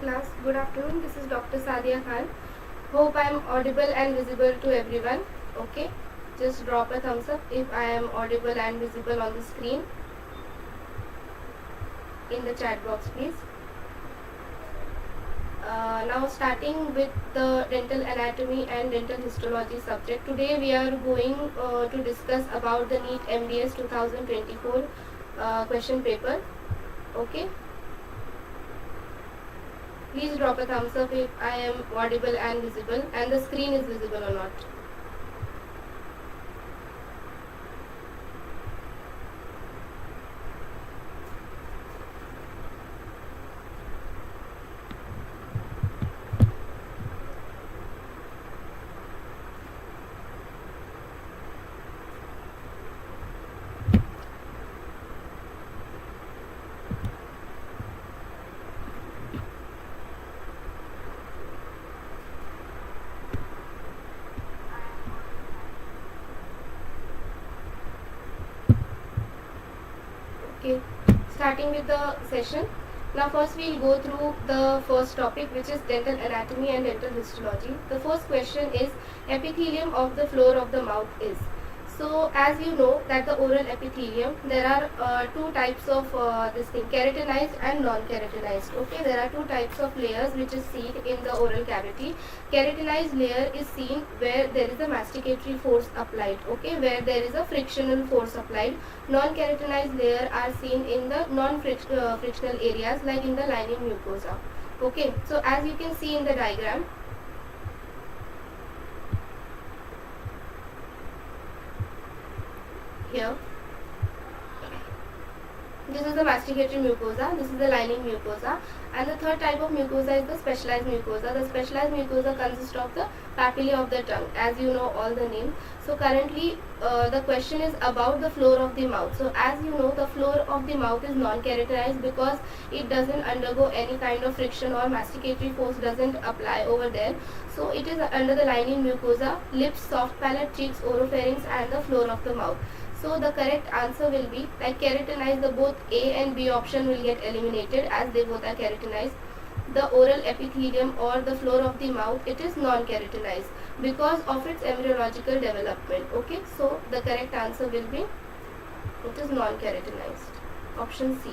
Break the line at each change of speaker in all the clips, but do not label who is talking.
class. Good afternoon. This is Dr. Sadiya Khan. Hope I am audible and visible to everyone. Okay. Just drop a thumbs up if I am audible and visible on the screen. In the chat box, please. Now starting with the dental anatomy and dental histology subject. Today we are going to discuss about the NEET MDS 2024 question paper. Okay. Please drop a thumbs up if I am audible and visible and the screen is visible or not. Okay, starting with the session. Now first we will go through the first topic, which is dental anatomy and dental histology. The first question is epithelium of the floor of the mouth is. So as you know that the oral epithelium, there are two types of this thing, keratinized and non-keratinized. Okay, there are two types of layers which is seen in the oral cavity. Keratinized layer is seen where there is a masticatory force applied. Okay, where there is a frictional force applied. Non-keratinized layer are seen in the non-frictional areas like in the lining mucosa. Okay, so as you can see in the diagram, here, this is the masticatory mucosa, this is the lining mucosa, and the third type of mucosa is the specialized mucosa. The specialized mucosa consists of the papillae of the tongue, as you know all the name. So currently the question is about the floor of the mouth. So as you know, the floor of the mouth is non-keratinized because it doesn't undergo any kind of friction or masticatory force doesn't apply over there. So it is under the lining mucosa, lips, soft palate, cheeks, oropharynx and the floor of the mouth. So the correct answer will be, like keratinized, the both A and B option will get eliminated as they both are keratinized. The oral epithelium or the floor of the mouth, it is non-keratinized because of its embryological development. Okay, so the correct answer will be, it is non-keratinized. Option C.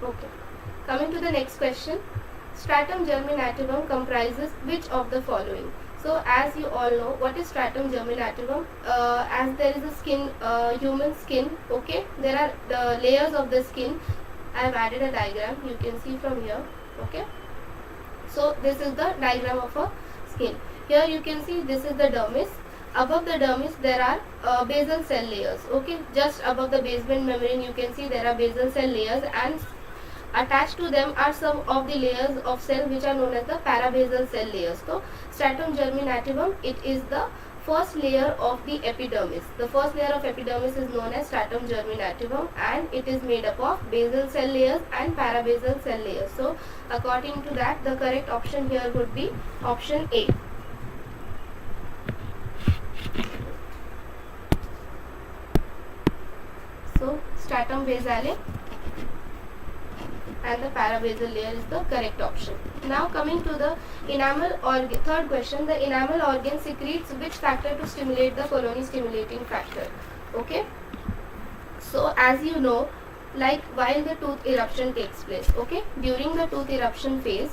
Okay, coming to the next question. Stratum germinativum comprises which of the following? So as you all know, what is stratum germinativum? As there is a skin, human skin, okay, there are the layers of the skin. I have added a diagram, you can see from here. Okay, so this is the diagram of a skin. Here you can see this is the dermis. Above the dermis there are basal cell layers. Okay, just above the basement membrane you can see there are basal cell layers, and attached to them are some of the layers of cell which are known as the parabasal cell layers. So stratum germinativum, it is the first layer of the epidermis. The first layer of epidermis is known as stratum germinativum, and it is made up of basal cell layers and parabasal cell layers. So according to that, the correct option here would be option A. So stratum basale and the parabasal layer is the correct option. Now coming to the enamel organ, third question, the enamel organ secretes which factor to stimulate the colony stimulating factor? Okay, so as you know, like while the tooth eruption takes place, okay, during the tooth eruption phase,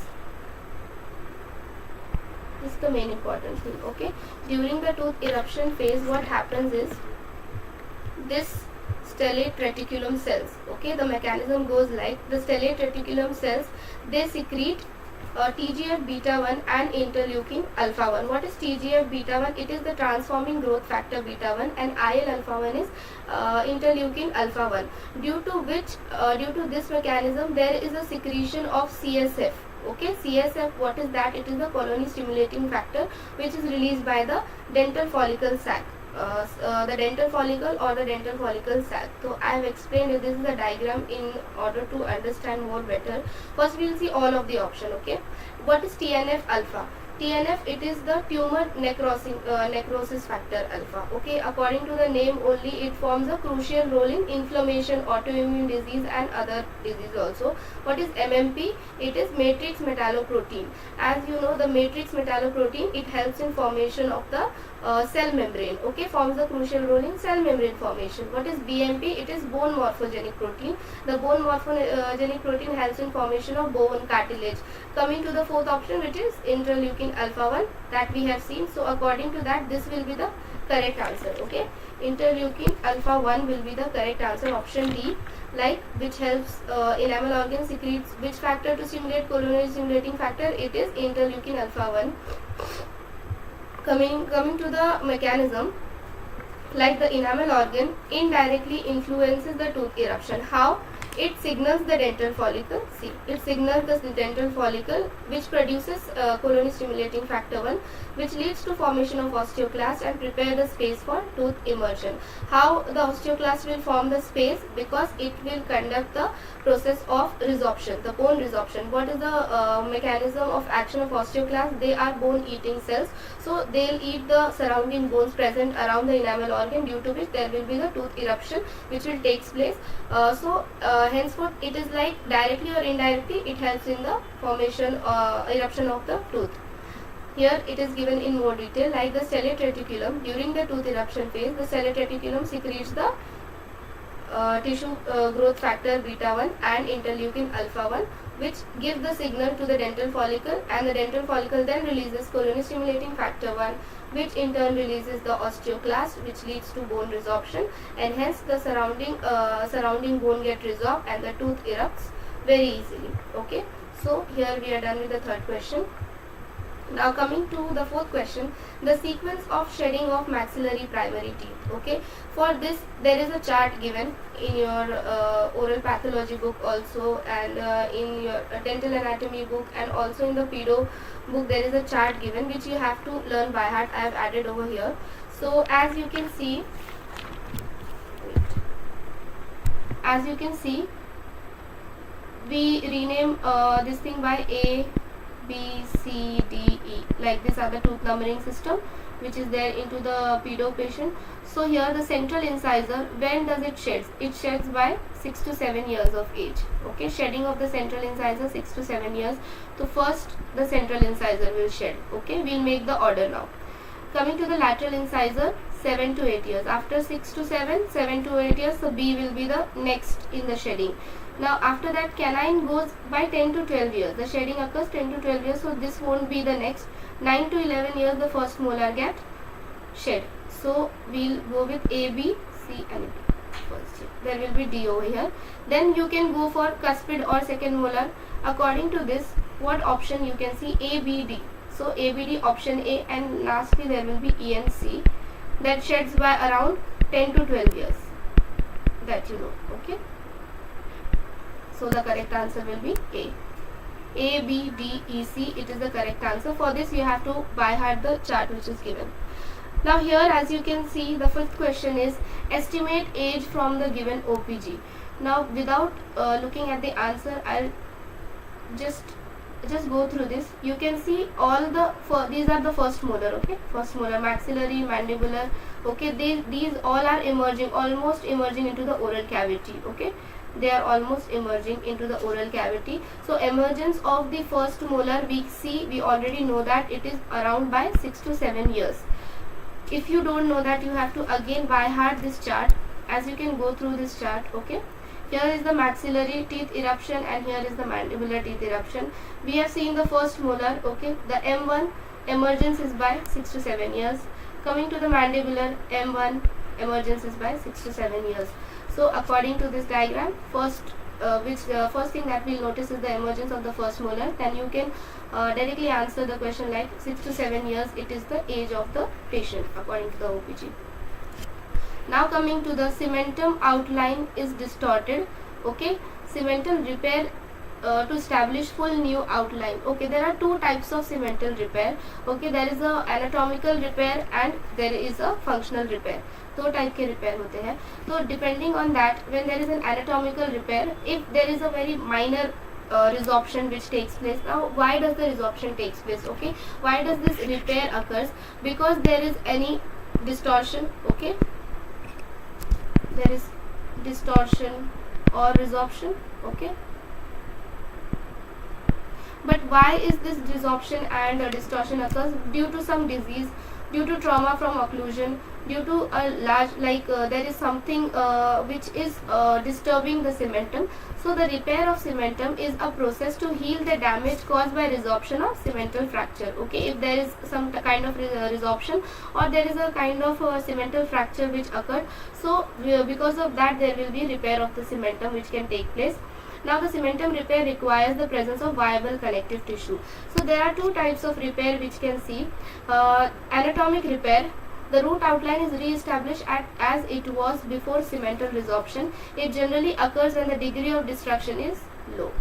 this is the main important thing. Okay, during the tooth eruption phase, what happens is this stellate reticulum cells, okay, the mechanism goes like the stellate reticulum cells, they secrete TGF beta 1 and interleukin alpha 1. What is TGF beta 1? It is the transforming growth factor beta 1, and IL alpha 1 is interleukin alpha 1. Due to this mechanism, there is a secretion of CSF. Okay, CSF, what is that? It is the colony stimulating factor which is released by the dental follicle sac. the dental follicle or the dental follicle sac. So I have explained it. This is a diagram in order to understand more better. First we will see all of the option. Okay, what is TNF alpha? TNF, it is the tumor necrosis factor alpha. Okay, according to the name only, it forms a crucial role in inflammation, autoimmune disease and other disease also. What is MMP? It is matrix metalloprotein. As you know, the matrix metalloprotein, it helps in formation of the cell membrane. Okay, forms a crucial role in cell membrane formation. What is BMP? It is bone morphogenic protein. The bone morphogenic protein helps in formation of bone cartilage. Coming to the fourth option, which is interleukin alpha 1, that we have seen. So according to that, this will be the correct answer. Okay, interleukin alpha 1 will be the correct answer. Option D, like which helps enamel organ secretes which factor to stimulate coronary stimulating factor? It is interleukin alpha 1. Coming to the mechanism, like the enamel organ indirectly influences the tooth eruption. How? It signals the dental follicle. See, it signals the dental follicle, which produces coronary stimulating factor 1, which leads to formation of osteoclast and prepare the space for tooth immersion. How the osteoclast will form the space? Because it will conduct the process of resorption, the bone resorption. What is the mechanism of action of osteoclast? They are bone eating cells, so they'll eat the surrounding bones present around the enamel organ, due to which there will be the tooth eruption which will take place. Henceforth, it is like directly or indirectly, it helps in the formation eruption of the tooth. Here it is given in more detail, like the stellate reticulum. During the tooth eruption phase, the stellate reticulum secretes the tissue growth factor beta 1 and interleukin alpha 1, which give the signal to the dental follicle, and the dental follicle then releases coronary stimulating factor 1, which in turn releases the osteoclast, which leads to bone resorption, and hence the surrounding bone get resorbed and the tooth erupts very easily. Okay, so here we are done with the third question. Now coming to the fourth question, the sequence of shedding of maxillary primary teeth. Okay, for this there is a chart given in your oral pathology book also, and in your dental anatomy book, and also in the pedo book there is a chart given which you have to learn by heart. I have added over here. So as you can see, we rename this thing by A, B, C, D, E. Like these are the tooth numbering system which is there into the pedo patient. So here the central incisor, when does it shed? It sheds by 6 to 7 years of age. Okay, shedding of the central incisor 6 to 7 years. So first the central incisor will shed. Okay, we'll make the order now. Coming to the lateral incisor, 7 to 8 years. After 6 to 7, 7 to 8 years, so B will be the next in the shedding. Now after that, canine goes by 10 to 12 years. The shedding occurs 10 to 12 years, so this won't be the next. 9 to 11 years, the first molar get shed. So we'll go with A, B, C and D first. There will be D over here. Then you can go for cuspid or second molar. According to this, what option you can see? A, B, D. So A, B, D, option A, and lastly there will be E and C, that sheds by around 10 to 12 years. That you know. Okay. So the correct answer will be A. A, B, D, E, C. It is the correct answer. For this you have to by heart the chart which is given. Now here, as you can see, the fifth question is estimate age from the given OPG. Now without looking at the answer, I'll just go through this. You can see all the these are the first molar. Okay, first molar, maxillary, mandibular. Okay, these all are emerging, almost emerging into the oral cavity. Okay, they are almost emerging into the oral cavity. So emergence of the first molar, we already know that it is around by 6 to 7 years. If you don't know that, you have to again by heart this chart. As you can go through this chart. Okay, here is the maxillary teeth eruption and here is the mandibular teeth eruption. We have seen the first molar. Okay, the M1 emergence is by 6 to 7 years. Coming to the mandibular, M1 emergence is by 6 to 7 years. So according to this diagram, first thing that we'll notice is the emergence of the first molar. Then you can directly answer the question like 6 to 7 years, it is the age of the patient according to the OPG. Now coming to the cementum outline is distorted. Okay, cementum repair to establish full new outline. Okay, there are two types of cemental repair. Okay, there is a anatomical repair and there is a functional repair. दो type के repair होते हैं. तो depending on that, when there is an anatomical repair, if there is a very minor resorption which takes place. Now why does the resorption takes place? Okay, why does this repair occurs? Because there is any distortion. Okay, there is distortion or resorption. Okay, but why is this resorption and distortion occurs? Due to some disease, due to trauma from occlusion, due to a large there is something which is disturbing the cementum. So the repair of cementum is a process to heal the damage caused by resorption or cemental fracture. Okay, if there is some kind of resorption or there is a kind of cemental fracture which occurred, so because of that there will be repair of the cementum which can take place. Now the cementum repair requires the presence of viable connective tissue. So there are two types of repair which can see. Anatomic repair, the root outline is re-established as it was before cemental resorption. It generally occurs when the degree of destruction is low.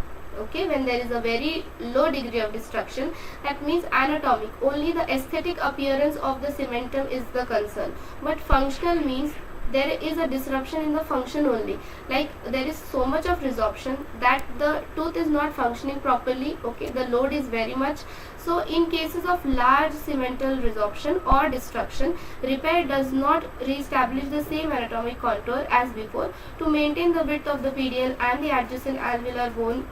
Okay, when there is a very low degree of destruction, that means anatomic, only the aesthetic appearance of the cementum is the concern. But functional means there is a disruption in the function only, like there is so much of resorption that the tooth is not functioning properly. Okay, the load is very much. So in cases of large cemental resorption or destruction, repair does not re-establish the same anatomic contour as before to maintain the width of the PDL and the adjacent alveolar bone,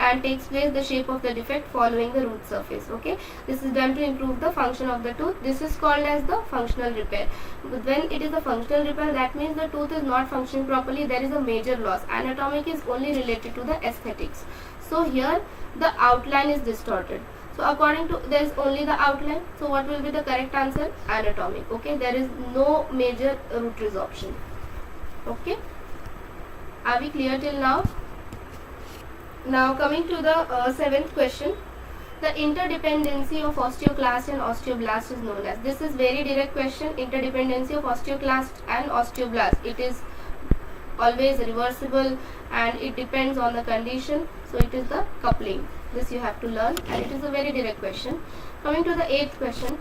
and takes place the shape of the defect following the root surface. Okay, this is done to improve the function of the tooth. This is called as the functional repair. But when it is a functional repair, that means the tooth is not functioning properly, there is a major loss. Anatomic is only related to the aesthetics. So here the outline is distorted. So according to, there is only the outline. So what will be the correct answer? Anatomic. Okay, there is no major root resorption. Okay, are we clear till now? Now coming to the seventh question, the interdependency of osteoclast and osteoblast is known as. This is very direct question. Interdependency of osteoclast and osteoblast. It is always reversible and it depends on the condition. So it is the coupling. This you have to learn, and it is a very direct question. Coming to the eighth question,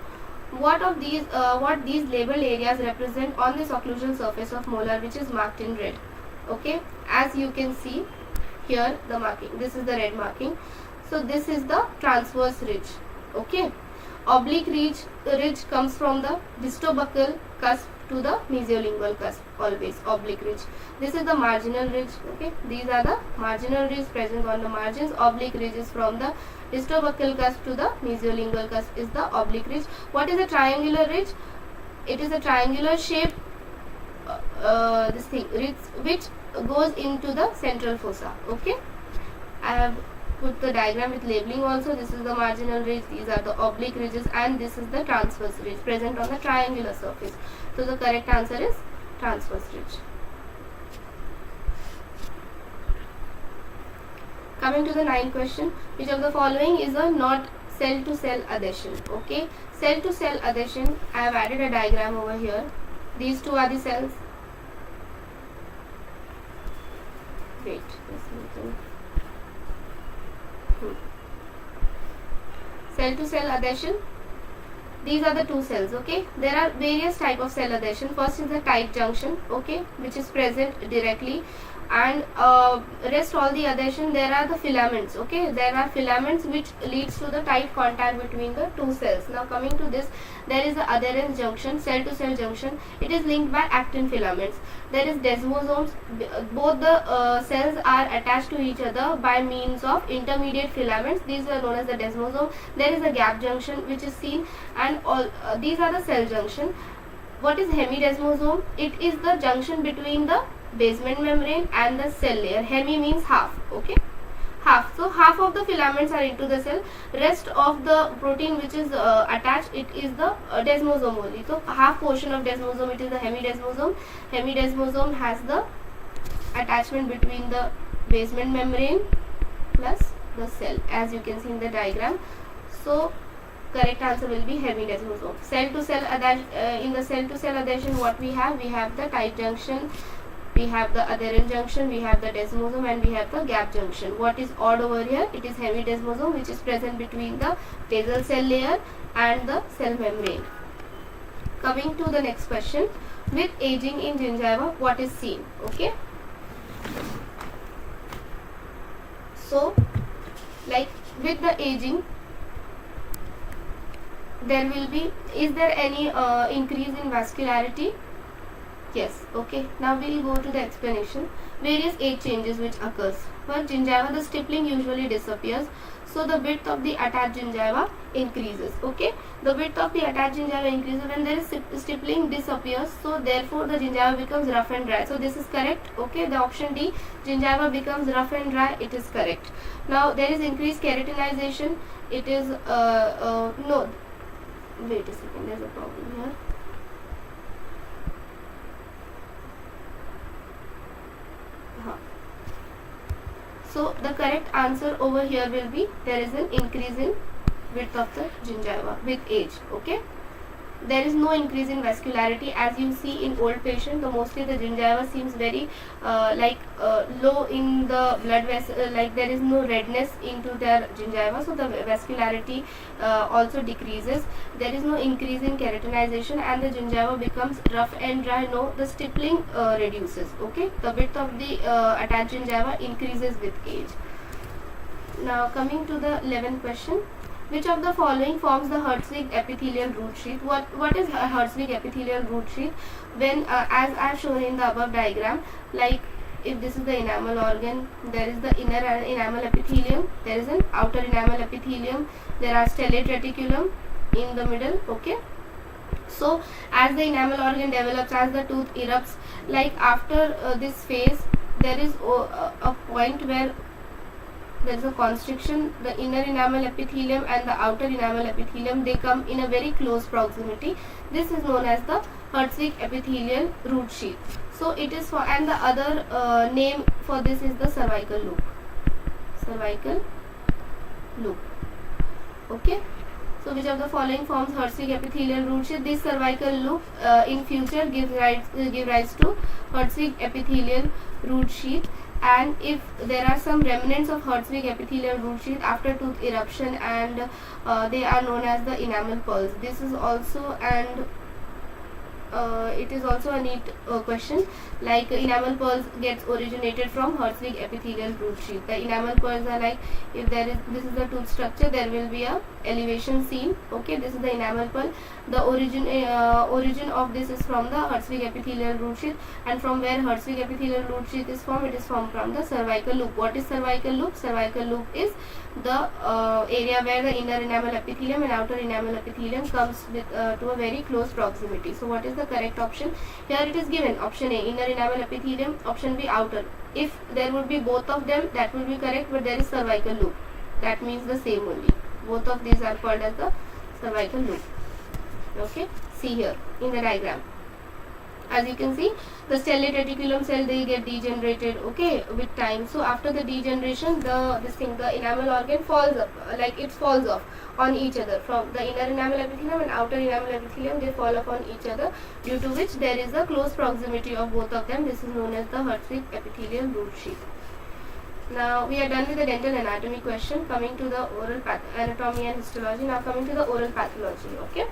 what these labeled areas represent on this occlusal surface of molar which is marked in red? Okay, as you can see here, the marking, this is the red marking. So this is the transverse ridge. Okay, oblique ridge comes from the distobuccal cusp to the mesiolingual cusp, always oblique ridge. This is the marginal ridge. Okay, these are the marginal ridges present on the margins. Oblique ridge is from the distobuccal cusp to the mesiolingual cusp is the oblique ridge. What is a triangular ridge? It is a triangular shape this thing which goes into the central fossa. Okay, I have put the diagram with labeling also. This is the marginal ridge, these are the oblique ridges, and this is the transverse ridge present on the triangular surface. So the correct answer is transverse ridge. Coming to the ninth question, which of the following is a not cell to cell adhesion? Okay, cell to cell adhesion, I have added a diagram over here. These two are the cells. Wait, cell to cell adhesion, these are the two cells. Okay, there are various type of cell adhesion. First is the tight junction, okay, which is present directly, and rest all the adhesion, there are the filaments. Okay, there are filaments which leads to the tight contact between the two cells. Now coming to this, there is the adherence junction, cell to cell junction. It is linked by actin filaments. There is desmosomes. Both the cells are attached to each other by means of intermediate filaments. These are known as the desmosome. There is a gap junction which is seen, and all these are the cell junction. What is hemidesmosome? It is the junction between the basement membrane and the cell layer. Hemi means half. Okay, half. So half of the filaments are into the cell. Rest of the protein which is attached, it is the desmosome only. So half portion of desmosome, it is the hemidesmosome. Hemidesmosome has the attachment between the basement membrane plus the cell, as you can see in the diagram. So correct answer will be hemidesmosome. Cell to cell adhesion, in the cell to cell adhesion, what we have the tight junction, we have the adherent junction, we have the desmosome, and we have the gap junction. What is odd over here? It is hemidesmosome, which is present between the basal cell layer and the cell membrane. Coming to the next question, with aging in gingiva, what is seen? Okay, so like with the aging, there will be, is there any increase in vascularity? Yes. Okay, now we will go to the explanation. Various age changes which occurs. For gingiva, the stippling usually disappears, so the width of the attached gingiva increases. Okay, the width of the attached gingiva increases when there is stippling disappears, so therefore the gingiva becomes rough and dry. So this is correct. Okay, the option D, gingiva becomes rough and dry, it is correct. Now there is increased keratinization. It is no, wait a second, there's a problem here. So the correct answer over here will be, there is an increase in width of the gingiva with age. Okay, there is no increase in vascularity. As you see in old patient, mostly the gingiva seems very low in the blood vessel, like there is no redness into their gingiva, so the vascularity also decreases. There is no increase in keratinization, and the gingiva becomes rough and dry. No, the stippling reduces. Okay, the width of the attached gingiva increases with age. Now coming to the 11th question, which of the following forms the Hertzwig epithelial root sheath? What is Hertzwig epithelial root sheath? When as I have shown in the above diagram, like if this is the enamel organ, there is the inner enamel epithelium, there is an outer enamel epithelium, there are stellate reticulum in the middle. Okay, so as the enamel organ develops, as the tooth erupts, like after this phase, there is a point where there is a constriction. The inner enamel epithelium and the outer enamel epithelium, they come in a very close proximity. This is known as the Hertzwig epithelial root sheath. So it is for, and the other name for this is the cervical loop. Cervical loop. Okay, so which of the following forms Hertzwig epithelial root sheath? This cervical loop in future give rise to Hertzwig epithelial root sheath. And if there are some remnants of Hertzwig epithelial root sheath after tooth eruption, and they are known as the enamel pearls. This is also, and it is also a neat question, like enamel pearls gets originated from Hertzwig epithelial root sheath. The enamel pearls are like, if there is, this is the tooth structure, there will be a elevation seen. Okay, this is the enamel pearl. The origin of this is from the Hertzwig epithelial root sheath, and from where Hertzwig epithelial root sheath is formed, it is formed from the cervical loop. What is cervical loop? Cervical loop is the area where the inner enamel epithelium and outer enamel epithelium comes with to a very close proximity. So what is the correct option? Here it is given option A, inner enamel epithelium, option B, outer. If there would be both of them, that will be correct, but there is cervical loop, that means the same only. Both of these are called as the cervical loop. Okay, see here in the diagram, as you can see, the stellate reticulum cell, they get degenerated, okay, with time. So after the degeneration, the enamel organ falls up, like it falls off on each other. From the inner enamel epithelium and outer enamel epithelium, they fall upon each other, due to which there is a close proximity of both of them. This is known as the Hertzwig epithelial root sheath. Now we are done with the dental anatomy question. Coming to the oral anatomy and histology. Now coming to the oral pathology. Okay,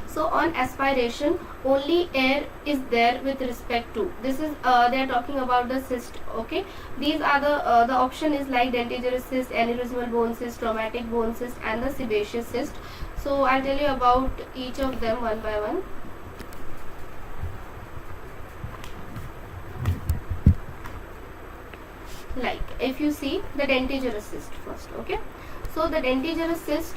so on aspiration, only air is there with respect to, this is they are talking about the cyst. Okay, these are the option is like dentigerous cyst, aneurysmal bone cyst, traumatic bone cyst, and the sebaceous cyst. So I'll tell you about each of them one by one. Like if you see the dentigerous cyst first. Okay, so the dentigerous cyst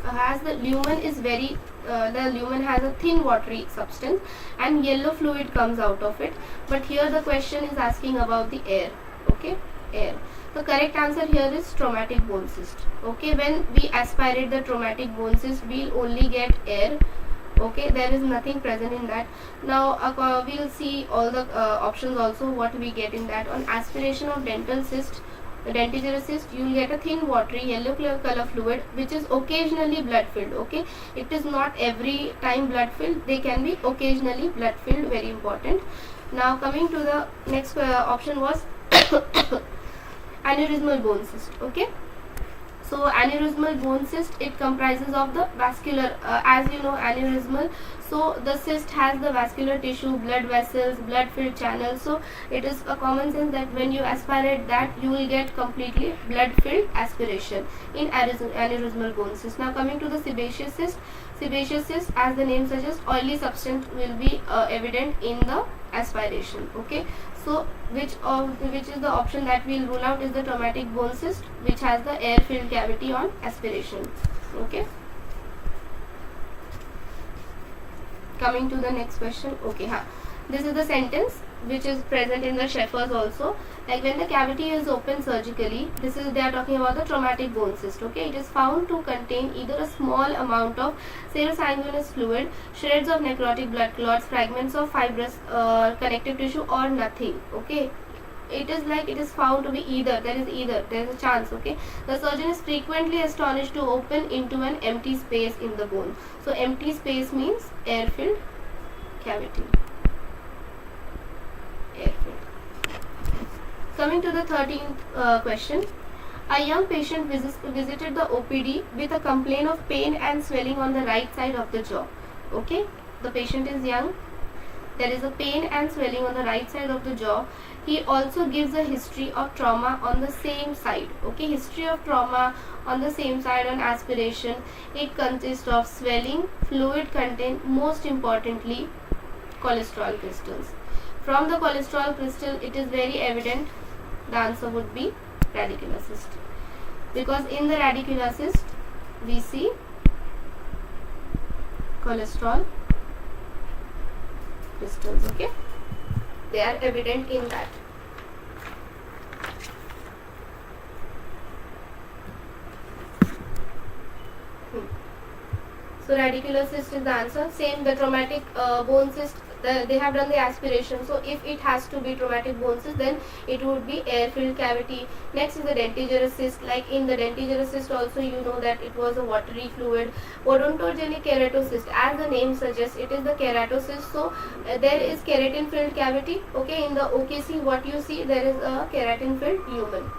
has the lumen is very the lumen has a thin watery substance and yellow fluid comes out of it. But here the question is asking about the air. Okay, air. The correct answer here is traumatic bone cyst. Okay, when we aspirate the traumatic bone cyst, we'll only get air. Okay, there is nothing present in that. Now we'll see all the options also, what we get in that. On aspiration of dental cyst, the dentigerous cyst, you will get a thin watery yellow color fluid which is occasionally blood filled. Okay, it is not every time blood filled, they can be occasionally blood filled, very important. Now coming to the next option was aneurysmal bone cyst. Okay, so aneurysmal bone cyst, it comprises of the vascular, as you know, aneurysmal, so the cyst has the vascular tissue, blood vessels, blood filled channels. So it is a common sense that when you aspirate that, you will get completely blood filled aspiration in aneurysmal bone cyst. Now coming to the sebaceous cyst. Sebaceous cyst, as the name suggests, oily substance will be evident in the aspiration. Okay, so which is the option that we will rule out is the traumatic bone cyst, which has the air filled cavity on aspiration. Okay, coming to the next question. Okay, this is the sentence which is present in the Sheffers also. Like when the cavity is open surgically, this is, they are talking about the traumatic bone cyst. Okay, it is found to contain either a small amount of serosanguinous fluid, shreds of necrotic blood clots, fragments of fibrous connective tissue, or nothing. Okay, it is like it is found to be either, there is a chance. Okay, the surgeon is frequently astonished to open into an empty space in the bone. So empty space means air filled cavity. Air filled. Coming to the 13th question. A young patient visited the OPD with a complaint of pain and swelling on the right side of the jaw. Okay, the patient is young. There is a pain and swelling on the right side of the jaw. He also gives a history of trauma on the same side. Okay, history of trauma on the same side on aspiration. It consists of swelling, fluid content, most importantly, cholesterol crystals. From the cholesterol crystal, it is very evident the answer would be radicular cyst, because in the radicular cyst we see cholesterol crystals. Okay, they are evident in that. So radicular cyst is the answer. Same, the traumatic bone cyst, they have done the aspiration. So if it has to be traumatic bone cyst, then it would be air filled cavity. Next is the dentigerous cyst. Like in the dentigerous cyst also, you know that it was a watery fluid. Odontogenic keratocyst, as the name suggests, it is the keratocyst. So there is keratin filled cavity. Okay, in the OKC what you see, there is a keratin filled lumen.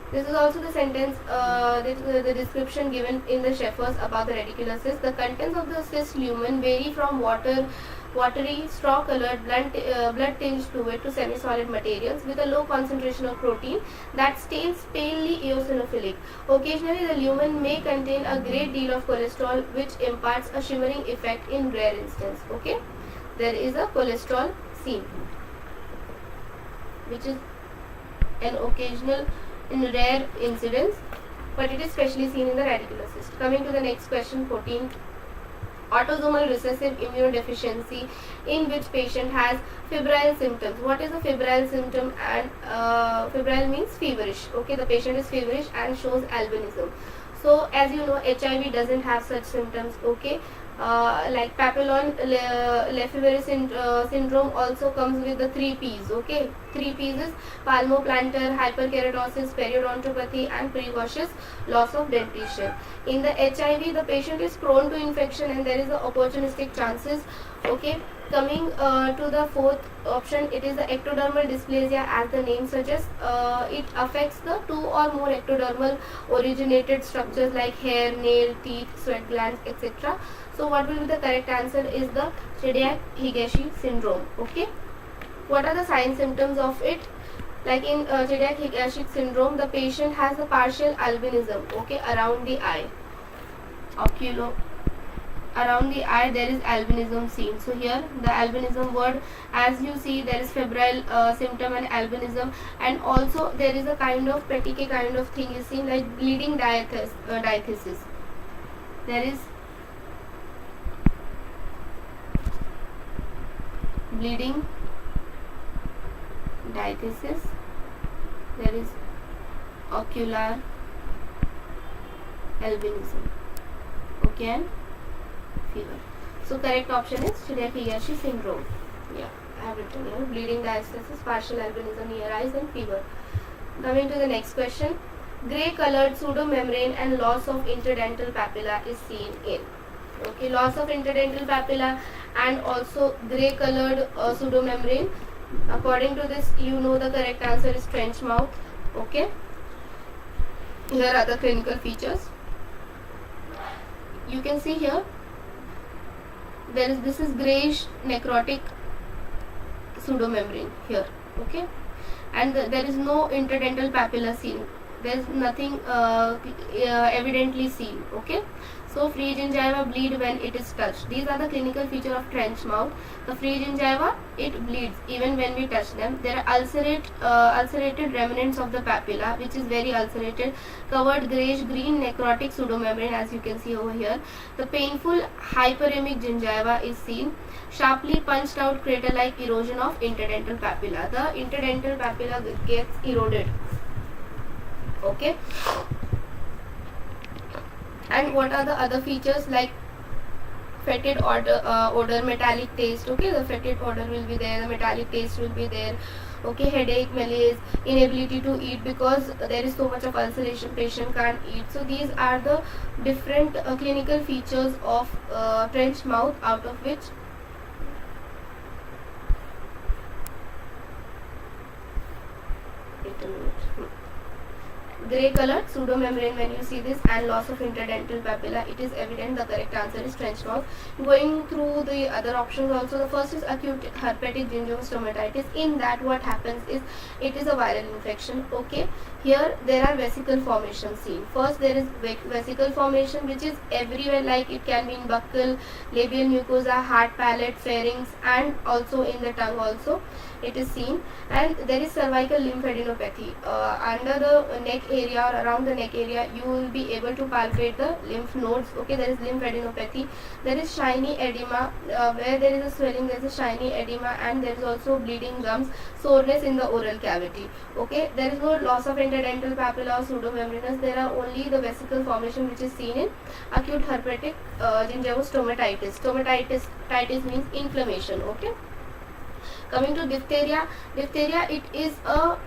This is also the sentence, the description given in the Sheffers about the radicular cyst. The contents of the cyst lumen vary from watery, straw-colored, blood-tinged fluid to semi-solid materials with a low concentration of protein that stains palely eosinophilic. Occasionally, the lumen may contain a great deal of cholesterol, which imparts a shimmering effect in rare instances. Okay, there is a cholesterol seen, which is an occasional in rare incidents, but it is specially seen in the radicular cyst. Coming to the next question, 14. Autosomal recessive immunodeficiency in which patient has febrile symptoms. What is a febrile symptom? And febrile means feverish. Okay, the patient is feverish and shows albinism. So as you know, HIV doesn't have such symptoms. Okay, like papillon lefevre syndrome also comes with the 3 P's. Okay, 3 P's is palmoplantar hyperkeratosis, periodontopathy, and precautious loss of dentition. In the HIV, the patient is prone to infection and there is a opportunistic chances. Okay, coming to the 4th option, it is the ectodermal dysplasia, as the name suggests. It affects the 2 or more ectodermal originated structures like hair, nail, teeth, sweat glands, etc. So what will be the correct answer is the Chidiac-Higashi syndrome. Okay, what are the signs symptoms of it? Like in Chidiac-Higashi syndrome, the patient has a partial albinism. Okay, around the eye, around the eye there is albinism seen. So here the albinism word, as you see, there is febrile symptom and albinism, and also there is a kind of petechiae kind of thing is seen, like bleeding diathesis. There is bleeding diathesis, there is ocular albinism. Okay, and fever. So correct option is Chidiac-Higashi syndrome. Yeah, I have written here bleeding diathesis, partial albinism near eyes, and fever. Coming to the next question, grey colored pseudomembrane and loss of interdental papilla is seen in. Okay, loss of interdental papilla and also grey colored pseudomembrane According to this, you know the correct answer is trench mouth. Okay. Here are the clinical features. You can see here, this is grayish necrotic pseudomembrane here. Okay, and there is no interdental papilla seen. There is nothing evidently seen. Okay, so free gingiva bleed when it is touched. These are the clinical feature of trench mouth. The free gingiva, it bleeds even when we touch them. There are ulcerated remnants of the papilla, which is very ulcerated, covered grayish green necrotic pseudomembrane, as you can see over here. The painful hyperemic gingiva is seen. Sharply punched out crater-like erosion of interdental papilla. The interdental papilla gets eroded. Okay. And what are the other features, like fetid odor, metallic taste? Okay, the fetid odor will be there, the metallic taste will be there. Okay, headache, malaise, inability to eat because there is so much of ulceration, patient can't eat. So these are the different clinical features of trench mouth, out of which grey colored pseudomembrane, when you see this, and loss of interdental papilla, it is evident the correct answer is trench mouth. Going through the other options also, the first is acute herpetic gingivitis. In that, what happens is, it is a viral infection. Okay, here there are vesicle formation seen. First, there is vesicle formation, which is everywhere, like it can be in buccal, labial mucosa, hard palate, pharynx, and also in the tongue also it is seen. And there is cervical lymphadenopathy. Under the neck area or around the neck area, you will be able to palpate the lymph nodes. Okay, there is lymphadenopathy. There is shiny edema, where there is a swelling, there is a shiny edema, and there is also bleeding gums, soreness in the oral cavity. Okay, there is no loss of interdental papilla or pseudomembranous. There are only the vesicle formation, which is seen in acute herpetic gingivostomatitis. Stomatitis means inflammation. Okay. Coming to diphtheria, diphtheria is a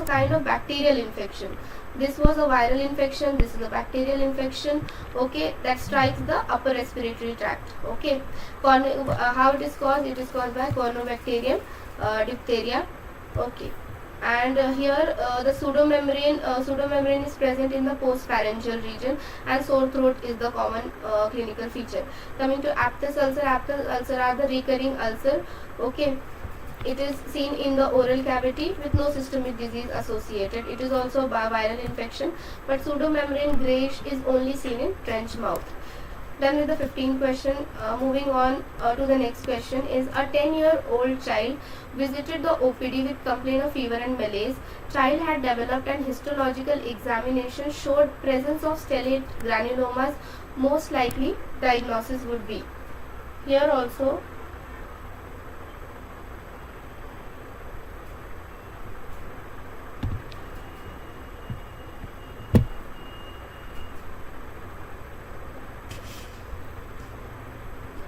kind of bacterial infection. This was a viral infection, this is a bacterial infection. Okay, that strikes the upper respiratory tract. Okay, how it is caused? It is caused by Corynebacterium diphtheria. Okay, and here the pseudomembrane is present in the postpharyngeal region, and sore throat is the common clinical feature. Coming to aphthous ulcer, are the recurring ulcer. Okay, it is seen in the oral cavity with no systemic disease associated. It is also a viral infection, but pseudomembrane grayish is only seen in trench mouth. Done with the 15th question. Moving on to the next question is, a 10-year-old child visited the OPD with complaint of fever and malaise. Child had developed an histological examination showed presence of stellate granulomas. Most likely diagnosis would be. Here also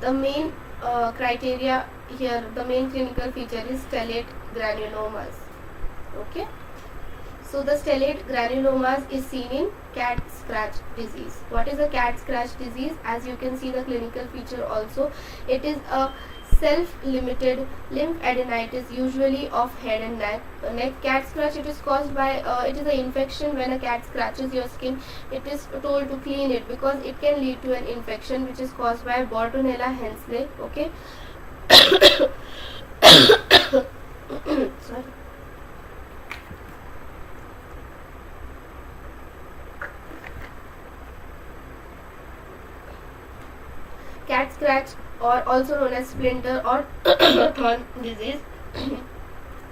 the main criteria here, the main clinical feature is stellate granulomas. Okay, so the stellate granulomas is seen in cat scratch disease. What is a cat scratch disease? As you can see the clinical feature also, it is a self-limited lymphadenitis, usually of head and neck. Cat scratch, it is caused by it is an infection. When a cat scratches your skin, it is told to clean it because it can lead to an infection which is caused by Bartonella henselae. Okay. Sorry. Cat scratch, or also known as splinter or thorn disease,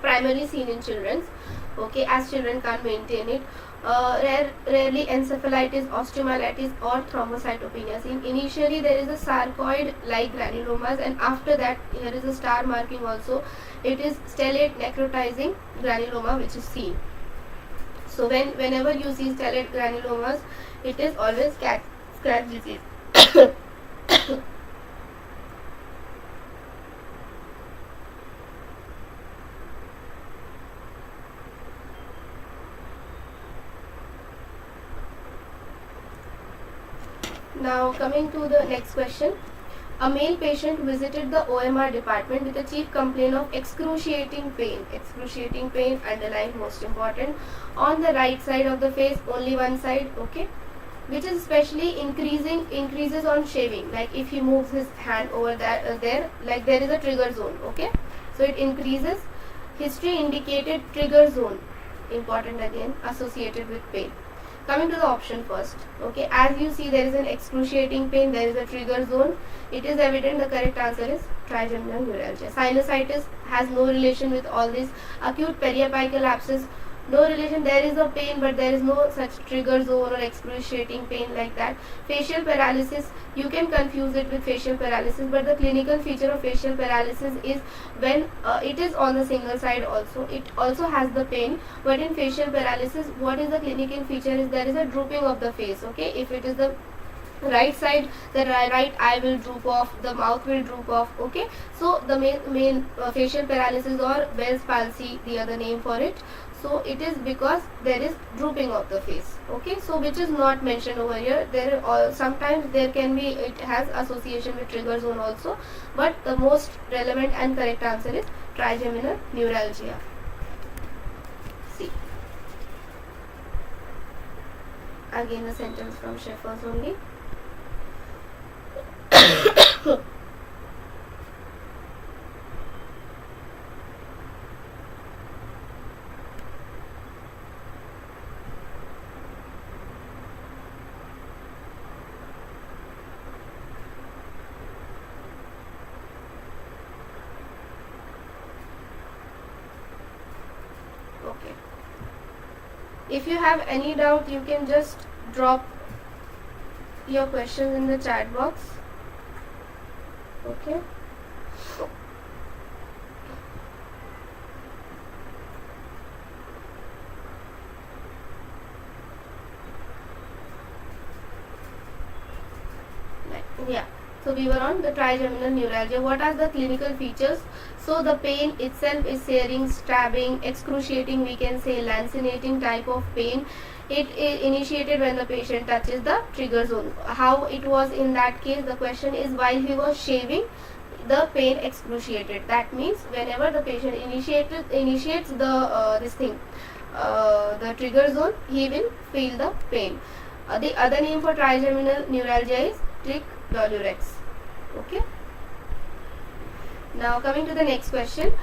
primarily seen in children. Okay, as children can't maintain it. Rarely encephalitis, osteomyelitis, or thrombocytopenia seen. Initially there is a sarcoid-like granulomas, and after that here is a star marking also. It is stellate necrotizing granuloma which is seen. So whenever you see stellate granulomas, it is always cat scratch disease. Now coming to the next question, A male patient visited the OMR department with a chief complaint of excruciating pain. Excruciating pain, underline, most important, on the right side of the face, only one side, okay, which is especially increases on shaving. Like if he moves his hand over there, like there is a trigger zone, okay, so it increases. History indicated trigger zone, important again, associated with pain. Coming to the option first, okay, as you see there is an excruciating pain, there is a trigger zone, it is evident the correct answer is trigeminal neuralgia. Sinusitis has no relation with all this. Acute periapical abscess, no relation. There is a pain but there is no such trigger zone or excruciating pain like that. Facial paralysis, you can confuse it with facial paralysis, but the clinical feature of facial paralysis is when it is on the single side also, it also has the pain, but in facial paralysis what is the clinical feature is there is a drooping of the face, okay. If it is the right side, the right eye will droop off, the mouth will droop off, okay. So the main facial paralysis, or Bell's palsy, the other name for it, so it is because there is drooping of the face, okay. So which is not mentioned over here. There sometimes there can be, it has association with trigger zone also, but the most relevant and correct answer is trigeminal neuralgia. See, again a sentence from Sheffers only. Okay. If you have any doubt, you can just drop your questions in the chat box. Okay. Yeah. So we were on the trigeminal neuralgia. What are the clinical features? So the pain itself is searing, stabbing, excruciating, we can say lancinating type of pain. It is initiated when the patient touches the trigger zone. How it was in that case? The question is, while he was shaving, the pain excruciated. That means whenever the patient initiates the the trigger zone, he will feel the pain. The other name for trigeminal neuralgia is tric dolurex. Okay. Now coming to the next question.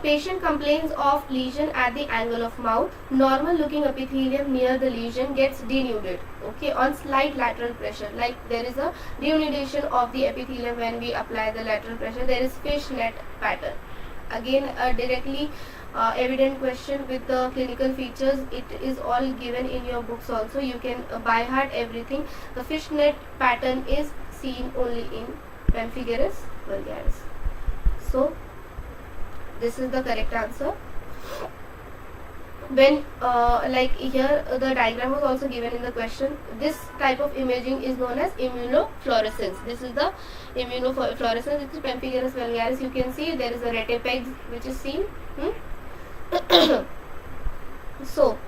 Patient complains of lesion at the angle of mouth. Normal looking epithelium near the lesion gets denuded, okay, on slight lateral pressure. Like there is a denudation of the epithelium when we apply the lateral pressure. There is fishnet pattern. Again a directly evident question with the clinical features. It is all given in your books also. You can by heart everything. The fishnet pattern is seen only in pemphigus vulgaris. So this is the correct answer. When like here the diagram was also given in the question. This type of imaging is known as immunofluorescence. This is the immunofluorescence. It is pemphigus vulgaris. You can see there is a retipex which is seen. So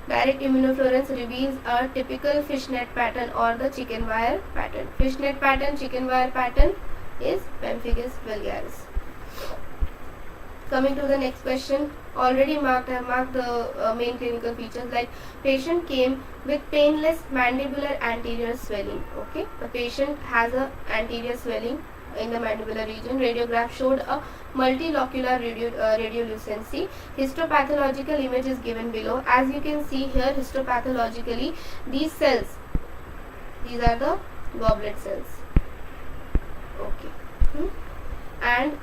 direct immunofluorescence reveals a typical fishnet pattern or the chicken wire pattern. Fishnet pattern, chicken wire pattern is pemphigus vulgaris. Coming to the next question, already marked, I have marked the main clinical features. Like patient came with painless mandibular anterior swelling. Okay, the patient has a anterior swelling in the mandibular region. Radiograph showed a multilocular radiolucency. Histopathological image is given below. As you can see here, histopathologically, these cells, these are the goblet cells. Okay, and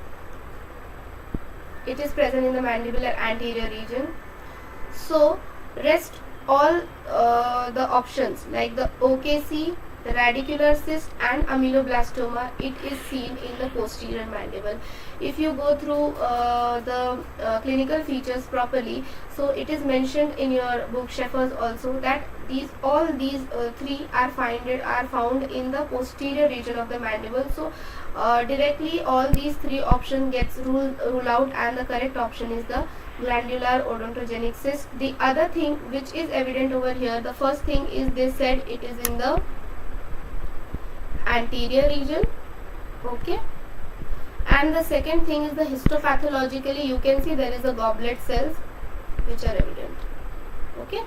it is present in the mandibular anterior region. So rest all the options like the OKC, the radicular cyst and ameloblastoma, it is seen in the posterior mandible. If you go through the clinical features properly, so it is mentioned in your book Sheffers also that all these three are found in the posterior region of the mandible. So directly all these three options gets ruled out, and the correct option is the glandular odontogenic cyst. The other thing which is evident over here, the first thing is they said it is in the anterior region, Okay. And the second thing is the histopathologically, you can see there is a goblet cells which are evident. Okay.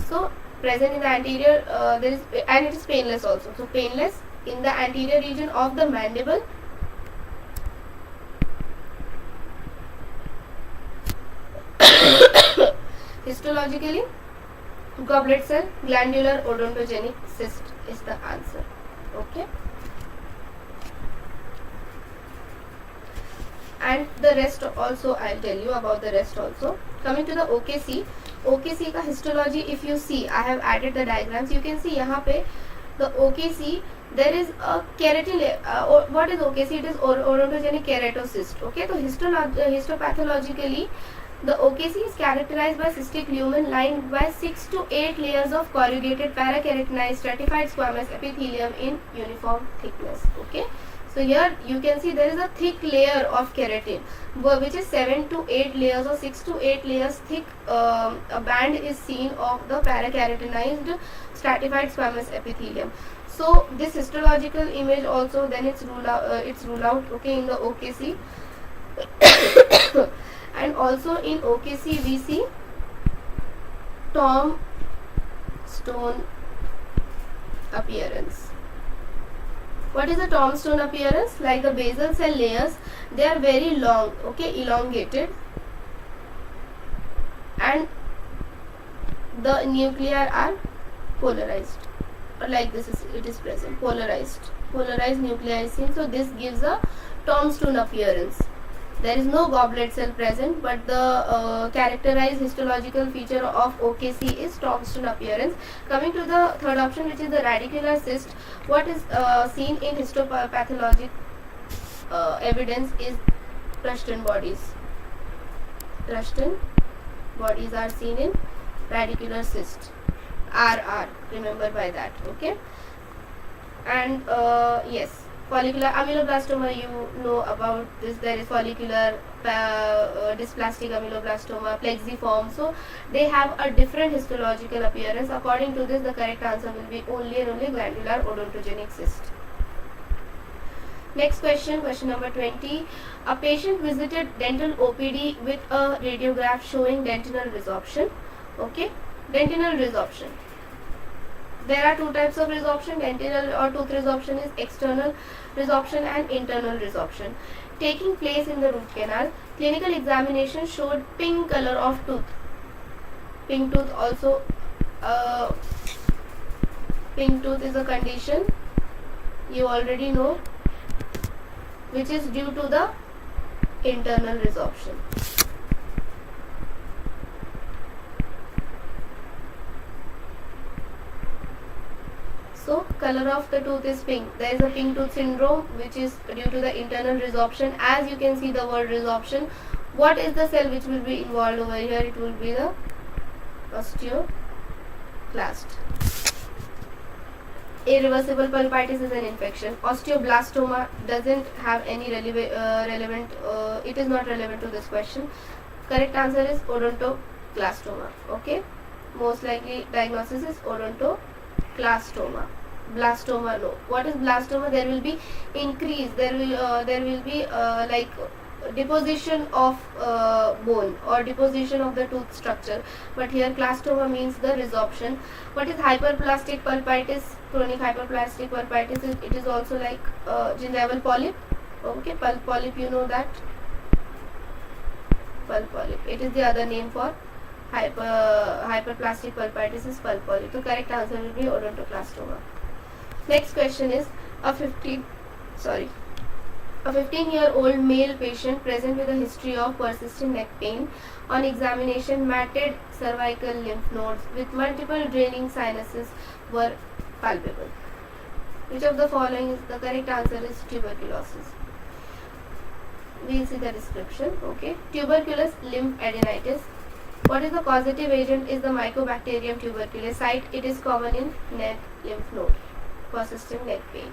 So present in the anterior, there is, and it is painless also. So painless in the anterior region of the mandible. Histologically, goblet cell, glandular odontogenic cyst is the answer. Okay. And the rest also I'll tell you about the rest also. Coming to the OKC, OKC का histology, if you see, I have added the diagrams. You can see यहाँ पे the OKC, there is a keratin. What is OKC? It is odontogenic keratocyst. Okay, so histopathologically, the OKC is characterized by cystic lumen lined by 6 to 8 layers of corrugated parakeratinized stratified squamous epithelium in uniform thickness. Okay. So here you can see there is a thick layer of keratin, which is 7 to 8 layers or 6 to 8 layers thick. A band is seen of the parakeratinized stratified squamous epithelium. So this histological image also then it's ruled out. Okay, in the OKC. And also in OKC we see tombstone appearance. What is the tombstone appearance? Like the basal cell layers, they are very long, okay, elongated, and the nuclei are polarized, or like this is, it is present, polarized nuclei is seen. So this gives a tombstone appearance. There is no goblet cell present, but the characterized histological feature of OKC is tombstone appearance. Coming to the third option, which is the radicular cyst, what is seen in histopathologic evidence is Rushton bodies. Rushton bodies are seen in radicular cyst. RR, remember by that. Okay. And yes, follicular ameloblastoma, you know about this. There is follicular dysplastic ameloblastoma, plexiform. So they have a different histological appearance. According to this, the correct answer will be only and only glandular odontogenic cyst. Next question, question number 20. A patient visited dental OPD with a radiograph showing dentinal resorption. Okay, dentinal resorption. There are two types of resorption. Dentinal or tooth resorption is external resorption and internal resorption taking place in the root canal. Clinical examination showed pink color of tooth. Pink tooth also, pink tooth is a condition you already know, which is due to the internal resorption. So color of the tooth is pink. There is a pink tooth syndrome which is due to the internal resorption. As you can see the word resorption, what is the cell which will be involved over here? It will be the osteoclast. Irreversible pulpitis is an infection. Osteoblastoma doesn't have any relevant, it is not relevant to this question. Correct answer is odontoclastoma. Okay, most likely diagnosis is odontoclastoma. Blastoma, no. What is blastoma? There will be increase, there will be like deposition of bone or deposition of the tooth structure, but here clastoma means the resorption. What is hyperplastic pulpitis? Chronic hyperplastic pulpitis is, it is also like gingival polyp. Okay, pulp polyp, you know that, pulp polyp, it is the other name for hyperplastic pulpitis is pulp polyp. So correct answer will be odontoclastoma. Next question is a 15-year-old male patient present with a history of persistent neck pain. On examination, matted cervical lymph nodes with multiple draining sinuses were palpable. Which of the following is the correct answer is tuberculosis. We will see the description. Okay, tuberculous lymphadenitis. What is the causative agent? Is the Mycobacterium tuberculosis. Site, it is common in neck lymph node. Persistent neck pain.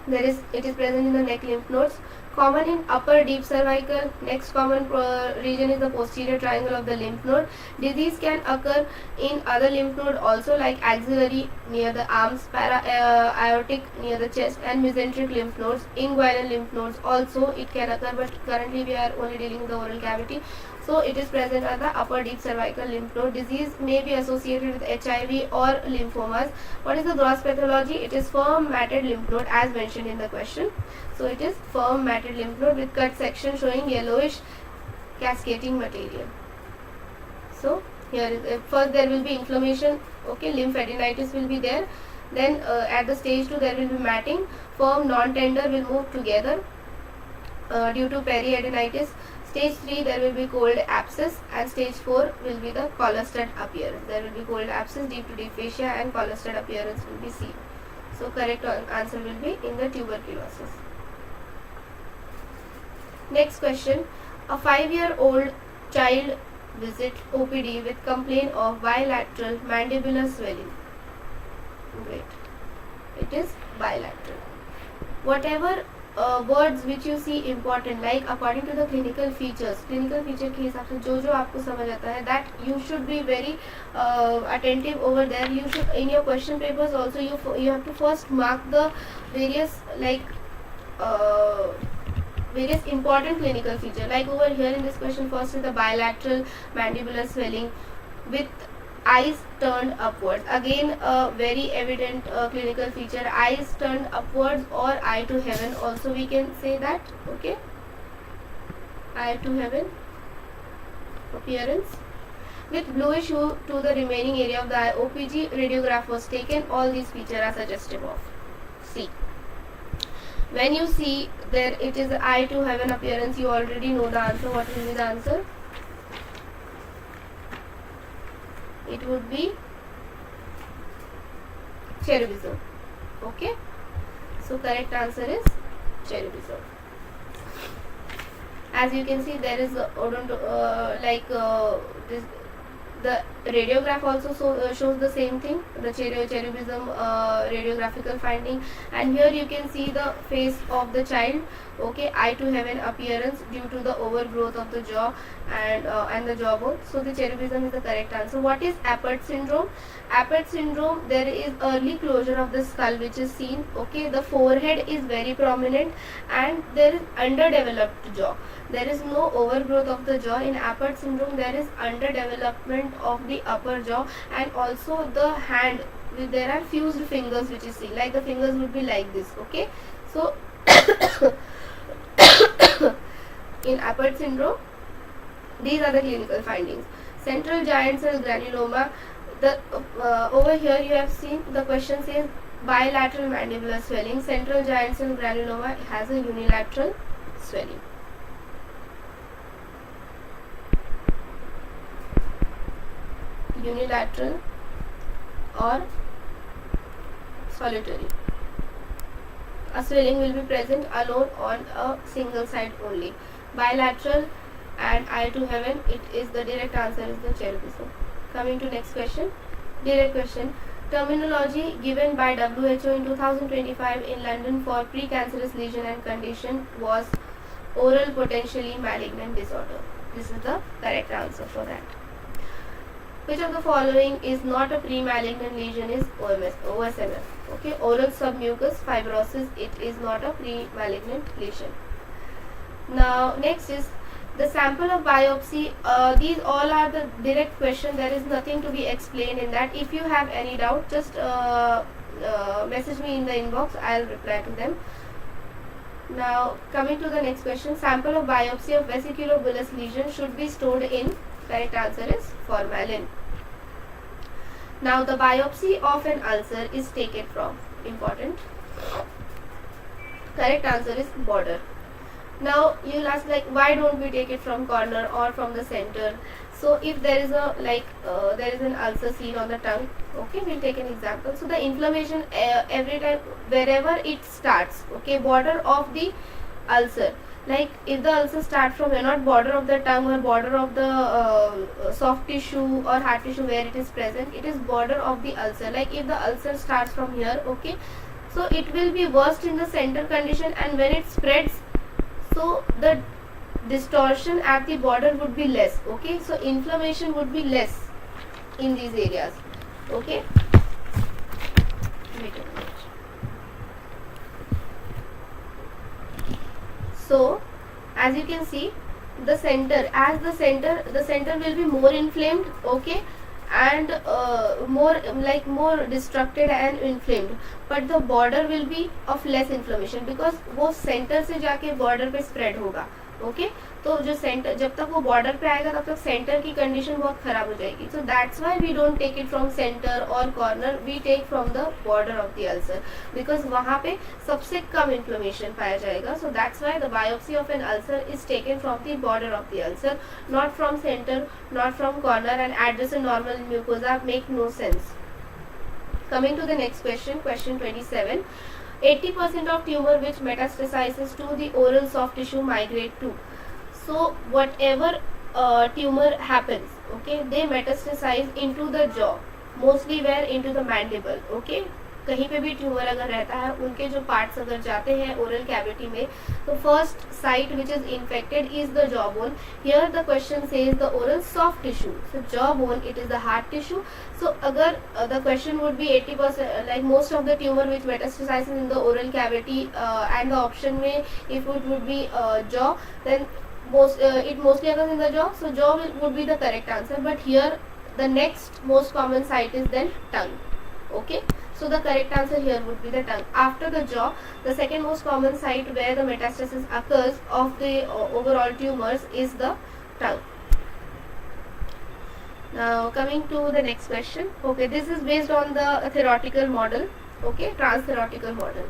It is present in the neck lymph nodes. Common in upper deep cervical. Next common region is the posterior triangle of the lymph node. Disease can occur in other lymph node also, like axillary near the arms, para-aortic near the chest, and mesenteric lymph nodes. Inguinal lymph nodes also it can occur, but currently we are only dealing with the oral cavity. So it is present at the upper deep cervical lymph node. Disease may be associated with HIV or lymphomas. What is the gross pathology? It is firm matted lymph node as mentioned in the question. So it is firm matted lymph node with cut section showing yellowish cascading material. So here is first there will be inflammation. Okay, lymphadenitis will be there. Then at the stage 2 there will be matting. Firm non-tender will move together due to periadenitis. Stage 3 there will be cold abscess, and stage 4 will be the cholesterol appearance. There will be cold abscess, deep to deep fascia, and cholesterol appearance will be seen. So correct answer will be in the tuberculosis. Next question. A 5-year-old child visit OPD with complaint of bilateral mandibular swelling. Wait, it is bilateral. Whatever words which you see important, like according to the clinical feature के हिसाब से जो आपको समझ आता है, that you should be very attentive over there. You should, in your question papers also, you have to first mark the various various important clinical feature. Like over here in this question, first is the bilateral mandibular swelling with eyes turned upwards. Again a very evident clinical feature, eyes turned upwards or eye to heaven also we can say that. Okay, eye to heaven appearance with bluish hue to the remaining area of the eye. OPG radiograph was taken. All these features are suggestive of. See, when you see there it is eye to heaven appearance, you already know the answer. What will be the answer? It would be cherubism. Okay, so correct answer is cherubism. As you can see, there is the radiograph also shows the same thing, the cherubism radiographical finding, and here you can see the face of the child. Okay, eye to heaven appearance due to the overgrowth of the jaw and the jawbone. So the cherubism is the correct answer. What is Apert syndrome? Apert syndrome, there is early closure of the skull which is seen. Okay, the forehead is very prominent and there is underdeveloped jaw. There is no overgrowth of the jaw. In Apert syndrome there is underdevelopment of the upper jaw, and also the hand, there are fused fingers which is seen, like the fingers would be like this. Okay, so in Apert syndrome these are the clinical findings. Central giant cell granuloma, the over here you have seen the question says bilateral mandibular swelling. Central giant cell granuloma has a unilateral swelling. Unilateral or solitary. A swelling will be present alone on a single side only. Bilateral and eye to heaven, it is the direct answer is the cherubism. Coming to next question. Direct question. Terminology given by WHO in 2025 in London for precancerous lesion and condition was oral potentially malignant disorder. This is the correct answer for that. Which of the following is not a pre-malignant lesion is OSMF. Okay, oral submucous fibrosis, it is not a pre-malignant lesion. Now next is the sample of biopsy. These all are the direct question. There is nothing to be explained in that. If you have any doubt, just message me in the inbox. I'll reply to them. Now coming to the next question. Sample of biopsy of vesiculobullous lesion should be stored in. Correct answer is formalin. Now the biopsy of an ulcer is taken from. Important. Correct answer is border. Now you will ask, like, why don't we take it from corner or from the center? So if there is a there is an ulcer seen on the tongue, okay, we'll take an example. So the inflammation every time wherever it starts, okay, border of the ulcer. Like if the ulcer starts from not border of the tongue or border of the soft tissue or hard tissue where it is present, it is border of the ulcer. Like if the ulcer starts from here, okay, so it will be worst in the center condition, and when it spreads, so the distortion at the border would be less. Okay, so inflammation would be less in these areas. Okay, wait a minute. So as you can see, the center, as the center will be more inflamed. Okay, and more destructed and inflamed, but the border will be of less inflammation because वो center से जाके border पे spread होगा. Okay, तो जो centre, जब तक वो बॉर्डर पे आएगा तब तक सेंटर की कंडीशन बहुत खराब हो जाएगी. So that's why we don't take it from centre और corner, we take from the border of the ulcer because वहाँ पे सबसे कम इन्फ्लेमेशन पाया जाएगा. So that's why the biopsy of an ulcer is taken from the border of the ulcer, not from centre, not from corner, and address normal mucosa make no sense. Coming to the next question, question 27. 80% of tumor which metastasizes to the oral soft tissue migrate to. So whatever tumor happens, okay, they metastasize into the jaw, mostly where into the mandible. Okay, कहीं पे भी tumour अगर रहता है, उनके जो parts अगर जाते हैं ओरल कैविटी में, तो first site which is infected is the jaw bone. Here the question says the oral soft tissue, so jaw bone it is the hard tissue. So अगर the question would be 80%, like most of the tumour which metastasises in the oral cavity and the option में if it would be jaw, then it mostly occurs in the jaw, so jaw would be the correct answer. But here the next most common site is then tongue. Okay, so the correct answer here would be the tongue. After the jaw, the second most common site where the metastasis occurs of the overall tumors is the tongue. Now coming to the next question. Okay, this is based on the theoretical model. Okay, trans-theoretical model.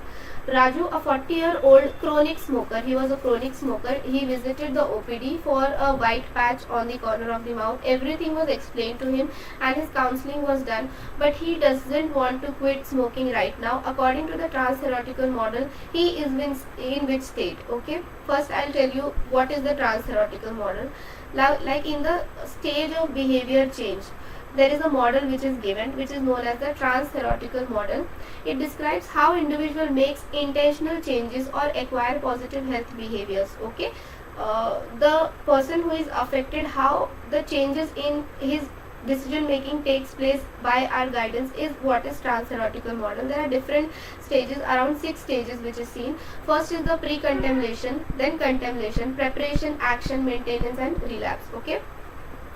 Raju, a 40-year-old chronic smoker, he was a chronic smoker, he visited the OPD for a white patch on the corner of the mouth. Everything was explained to him and his counseling was done, but he doesn't want to quit smoking right now. According to the trans-theoretical model, he is in which state? Okay, first I'll tell you what is the trans-theoretical model. Like in the stage of behavior change, there is a model which is given, which is known as the trans-theoretical model. It describes how individual makes intentional changes or acquire positive health behaviors. Okay, the person who is affected, how the changes in his decision making takes place by our guidance is what is trans-theoretical model. There are different stages, around 6 stages which is seen. First is the pre-contemplation, then contemplation, preparation, action, maintenance, and relapse. Okay,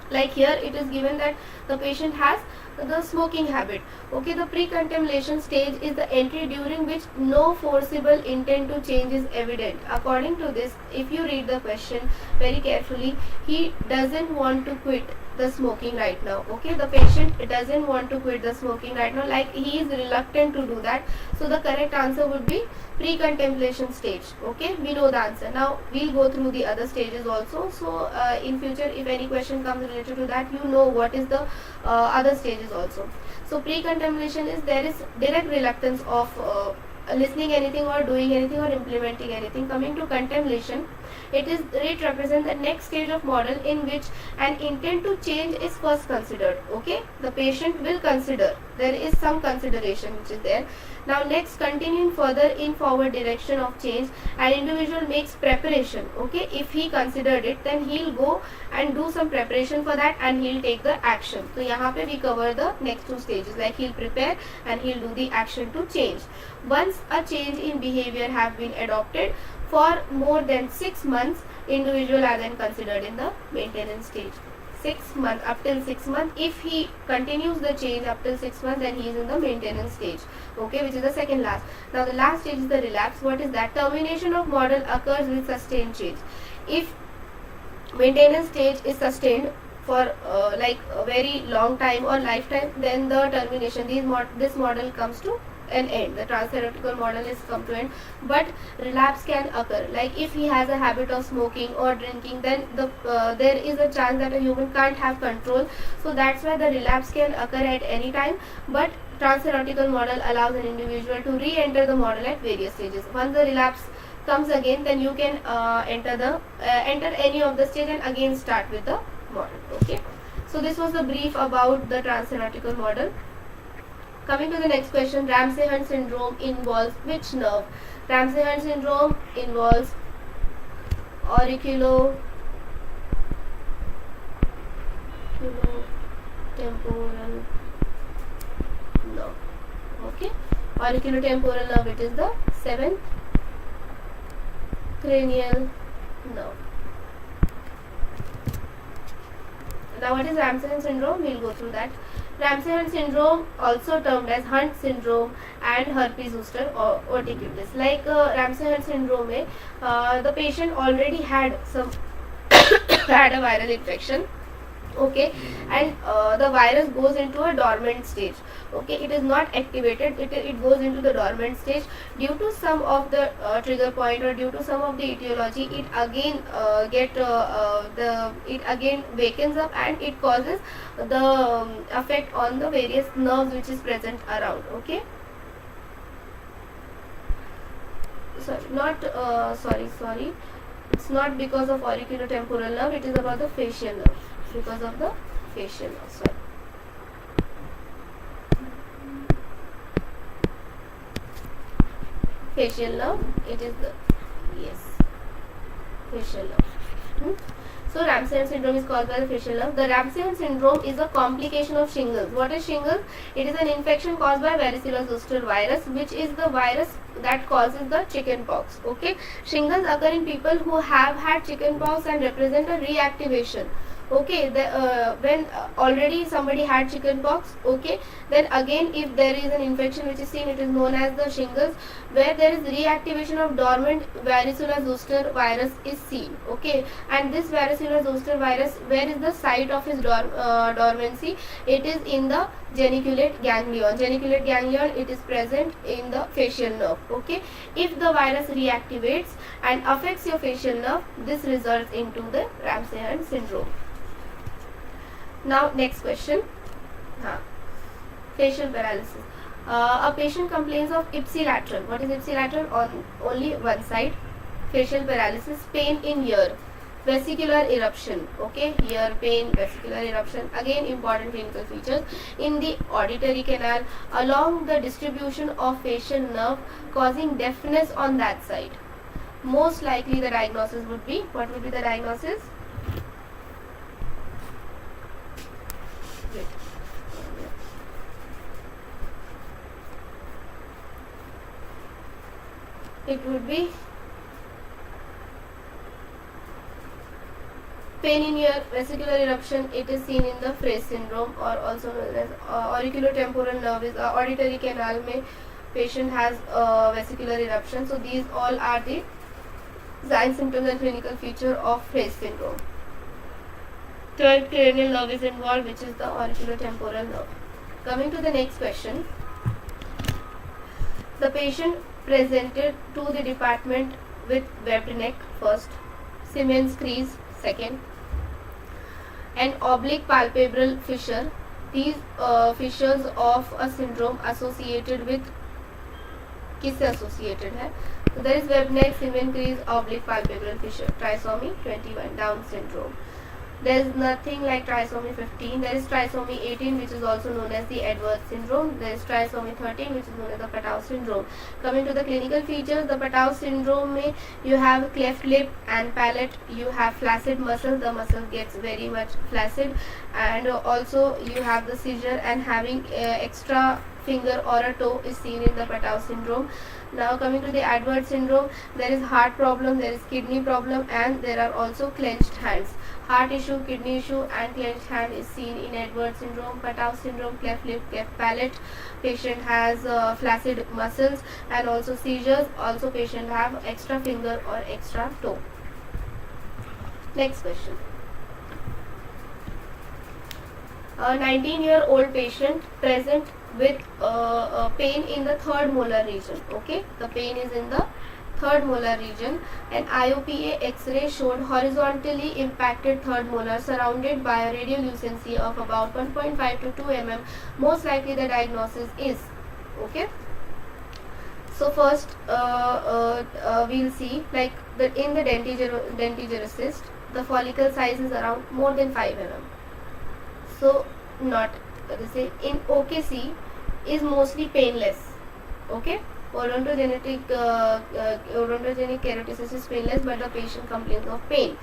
like here it is given that the patient has the smoking habit. Okay, the pre-contemplation stage is the entry during which no forcible intent to change is evident. According to this, if you read the question very carefully, he doesn't want to quit the smoking right now. Okay, the patient doesn't want to quit the smoking right now, like he is reluctant to do that. So the correct answer would be pre-contemplation stage. Okay, we know the answer. Now we'll go through the other stages also, so in future if any question comes related to that, you know what is the other stages also. So pre-contemplation is there is direct reluctance of listening anything or doing anything or implementing anything. Coming to contemplation, it represents the next stage of model in which an intent to change is first considered. Okay, the patient will consider, there is some consideration which is there. Now next, continuing further in forward direction of change, an individual makes preparation. Okay, if he considered it, then he'll go and do some preparation for that and he'll take the action. So यहाँ पे we cover the next 2 stages, like he'll prepare and he'll do the action to change. Once a change in behavior have been adopted for more than 6 months, individual are then considered in the maintenance stage. 6 months, up till 6 months, if he continues the change up till 6 months, then he is in the maintenance stage. Okay, which is the second last. Now the last stage is the relapse. What is that? Termination of model occurs with sustained change. If maintenance stage is sustained for like a very long time or lifetime, then the termination, this model comes to an end. The trans-theoretical model is come to end, but relapse can occur. Like if he has a habit of smoking or drinking, then there is a chance that a human can't have control. So that's why the relapse can occur at any time. But trans-theoretical model allows an individual to re-enter the model at various stages. Once the relapse comes again, then you can enter any of the stage and again start with the model. Okay, so this was the brief about the trans-theoretical model. Coming to the next question, Ramsay-Hunt syndrome involves which nerve? Ramsay-Hunt syndrome involves auriculotemporal nerve. Okay, auriculotemporal nerve, it is the 7th cranial nerve. Now what is Ramsay-Hunt syndrome? We will go through that. Ramsay-Hunt syndrome, also termed as Hunt syndrome and herpes zoster or otitis. Like Ramsay-Hunt syndrome, the patient already had some had a viral infection. Okay, and the virus goes into a dormant stage. Okay, it is not activated, it goes into the dormant stage. Due to some of the trigger point or due to some of the etiology, it again it again wakens up and it causes the effect on the various nerves which is present around. Okay, sorry, it's not because of auriculotemporal nerve, it is about the facial nerve, because of the facial nerve. Sorry. Facial nerve, it is the facial nerve. So Ramsay-Hunt syndrome is caused by the facial nerve. The Ramsay-Hunt syndrome is a complication of shingles. What is shingles? It is an infection caused by varicella zoster virus, which is the virus that causes the chicken pox. Okay, shingles occur in people who have had chicken pox and represent a reactivation. Okay, when already somebody had chicken pox, okay, then again if there is an infection which is seen, it is known as the shingles, where there is reactivation of dormant varicella zoster virus is seen. Okay, and this varicella zoster virus, where is the site of its dormancy? It is in the geniculate ganglion. Geniculate ganglion, it is present in the facial nerve. Okay, if the virus reactivates and affects your facial nerve, this results into the Ramsay-Hunt syndrome. Now next question, facial paralysis. A patient complains of ipsilateral. What is ipsilateral? On only one side. Facial paralysis, pain in ear, vesicular eruption. Okay, ear pain, vesicular eruption. Again, important clinical features in the auditory canal along the distribution of facial nerve, causing deafness on that side. Most likely the diagnosis would be, what would be the diagnosis? It would be pain in ear, vesicular eruption. It is seen in the Fraze syndrome, or also known as auriculotemporal nerve is auditory canal mein patient has vesicular eruption. So these all are the signs, symptoms and clinical feature of Fraze syndrome. 12th cranial nerve is involved, which is the auriculotemporal nerve. Coming to the next question, the patient presented to the department with webbed neck first, Siemens crease second, and oblique palpebral fissure. These fissures of a syndrome associated with किससे associated है? So there is webbed neck, Siemens crease, oblique palpebral fissure. Trisomy 21, Down syndrome. There is nothing like trisomy 15. There is trisomy 18, which is also known as the Edwards syndrome. There is trisomy 13, which is known as the Patau syndrome. Coming to the clinical features, the Patau syndrome में you have cleft lip and palate. You have flaccid muscle. The muscle gets very much flaccid, and also you have the seizure and having extra finger or a toe is seen in the Patau syndrome. Now coming to the Edwards syndrome, there is heart problem, there is kidney problem, and there are also clenched hands. Heart issue, kidney issue and clenched hand is seen in Edwards syndrome. Patau syndrome, cleft lip, cleft palate. Patient has flaccid muscles and also seizures. Also patient have extra finger or extra toe. Next question. A 19-year-old patient present with pain in the third molar region. Okay, the pain is in the third molar region. An IOPA X-ray showed horizontally impacted third molar surrounded by a radiolucency of about 1.5 to 2 mm. Most likely the diagnosis is, okay. So first we'll see, like in the dentigerous cyst, the follicle size is around more than 5 mm. So not, in OKC is mostly painless. Okay, odontogenic keratosis is painless, but the patient complains of pain.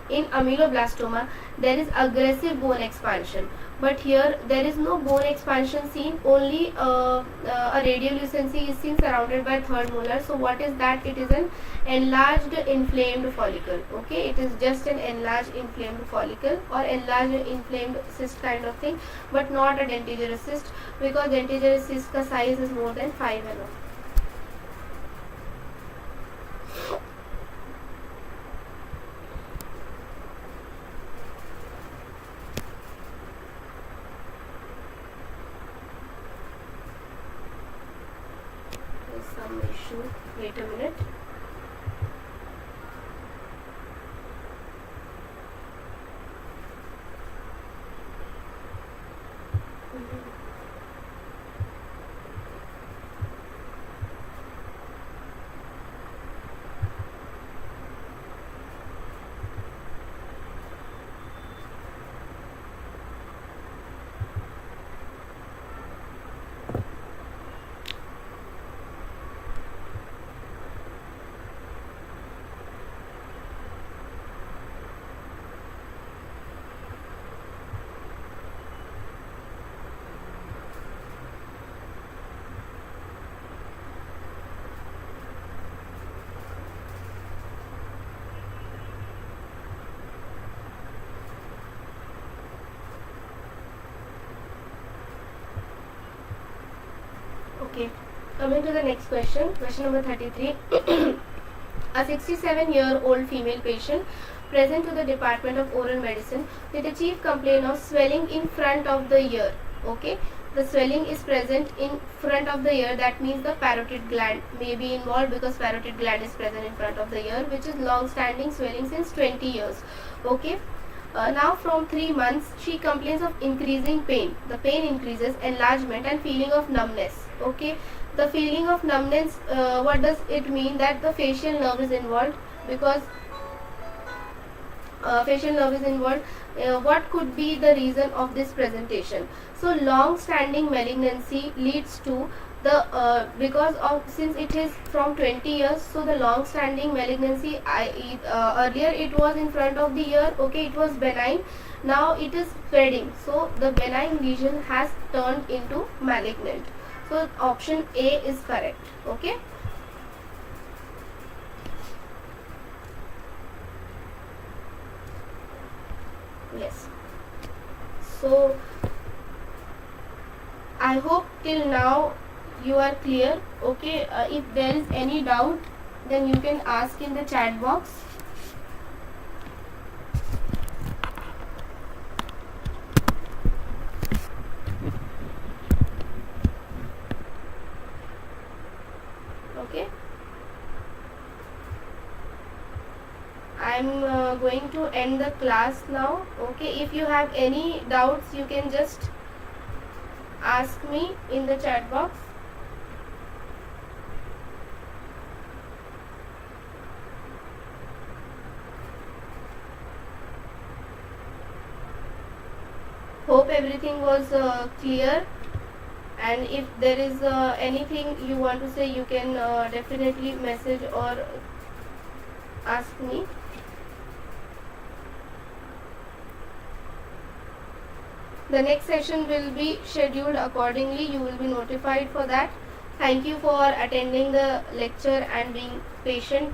In ameloblastoma, there is aggressive bone expansion, but here there is no bone expansion seen, only a radiolucency is seen surrounded by third molar. So what is that? It is an enlarged inflamed follicle. Okay, it is just an enlarged inflamed follicle or enlarged inflamed cyst kind of thing, but not a dentigerous cyst, because dentigerous cyst ka size is more than 5 mm. Some issue. Wait a minute. Okay, coming to the next question, question number 33. A 67-year-old female patient present to the Department of Oral Medicine with a chief complaint of swelling in front of the ear. Okay, the swelling is present in front of the ear, that means the parotid gland may be involved, because parotid gland is present in front of the ear, which is long-standing swelling since 20 years. Okay. Now from 3 months she complains of increasing pain. The pain increases, enlargement and feeling of numbness. Okay, the feeling of numbness, what does it mean? That the facial nerve is involved, because facial nerve is involved. What could be the reason of this presentation? So long standing malignancy leads to the because of, since it is from 20 years, so the long standing malignancy, earlier it was in front of the ear. Okay, it was benign, now it is spreading, so the benign lesion has turned into malignant. So option A is correct. Okay. Yes. So I hope till now you are clear. Okay, if there is any doubt, then you can ask in the chat box. Okay, I'm going to end the class now. Okay, if you have any doubts, you can just ask me in the chat box. Hope everything was clear, and if there is anything you want to say, you can definitely message or ask me. The next session will be scheduled accordingly. You will be notified for that. Thank you for attending the lecture and being patient.